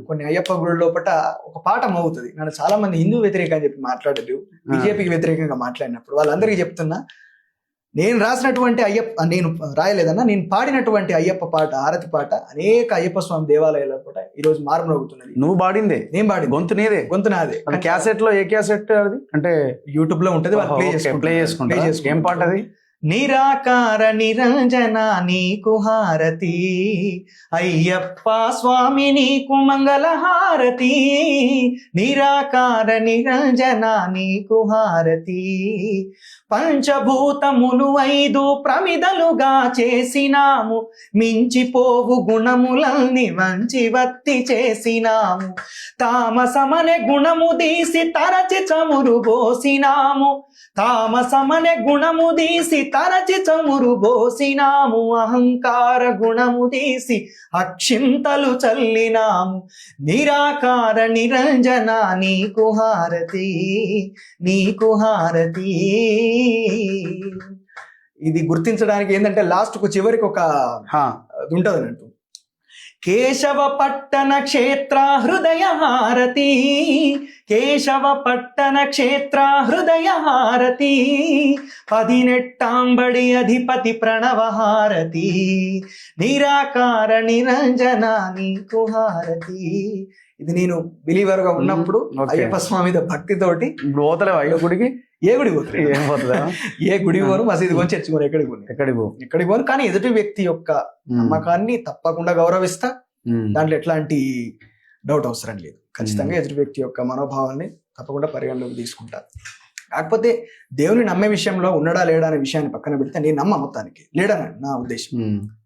కొన్ని అయ్యప్ప గుడి లోపల ఒక పాట మోగుతుంది. నన్ను చాలా మంది హిందూ వ్యతిరేక అని చెప్పి మాట్లాడలేదు, బీజేపీకి వ్యతిరేకంగా మాట్లాడినప్పుడు వాళ్ళందరికీ చెప్తున్నా, నేను రాసినటువంటి నేను రాయలేదన్నా, నేను పాడినటువంటి అయ్యప్ప పాట, ఆరతి పాట అనేక అయ్యప్ప స్వామి దేవాలయాల పూట ఈ రోజు మారుమోగుతున్నది. నువ్వు పాడిందే? నేను పాడి గొంతు నీదే? గొంతు నాదే. క్యాసెట్ లో ఏ క్యాసెట్ అది? అంటే యూట్యూబ్ లో ఉంటది, ప్లే చేసుకుంటా. ఏం పాట అది? నిరాకార నిరంజన నీకు హారతి, అయ్యప్ప స్వామి నీకు మంగళ హారతి, నిరాకార నిరంజన నీకు హారతి, పంచభూతములు 5 ప్రమిదలుగా చేసినాము, మించిపోవు గుణములన్నీ మంచి వత్తి చేసినాము, తామసమనే గుణము తీసి తరచి చమురు పోసినాము, తామసమనే గుణము తీసి తరచి చమురు పోసినాము, అహంకార గుణము తీసి అక్షింతలు చల్లినాము, నిరాకార నిరంజన నీకు హారతి, నీకు హారతి. ఇది గుర్తించడానికి ఏంటంటే లాస్ట్ కు చివరికి ఒక ఉంటది అన్నట్టు, కేశవ పట్టణ క్షేత్ర హృదయ హారతి, కేశవ పట్టణ క్షేత్ర హృదయ హారతి, 18 అధిపతి ప్రణవ హారతి, నిరాకార నిరంజన నీకు హారతి. ఇది నేను బిలీవర్ గా ఉన్నప్పుడు అయ్యప్ప స్వామి మీద భక్తితోటి. పోతలేవా అయ్యో గుడికి? ఏ గుడి పోతుంది? ఏం పోతుందా? ఏ గుడి పోను, మసీదు కొని చర్చి కొని ఎక్కడికి పోను. కానీ ఎదుటి వ్యక్తి యొక్క నమ్మకాన్ని తప్పకుండా గౌరవిస్తా, దాంట్లో ఎట్లాంటి డౌట్ అవసరం లేదు. ఖచ్చితంగా ఎదుటి వ్యక్తి యొక్క మనోభావాన్ని తప్పకుండా పరిగణలోకి తీసుకుంటా. కాకపోతే దేవుని నమ్మే విషయంలో ఉన్నాడా లేడా అనే విషయాన్ని పక్కన పెడితే నేను నమ్మ మొత్తానికి లేడని నా ఉద్దేశం.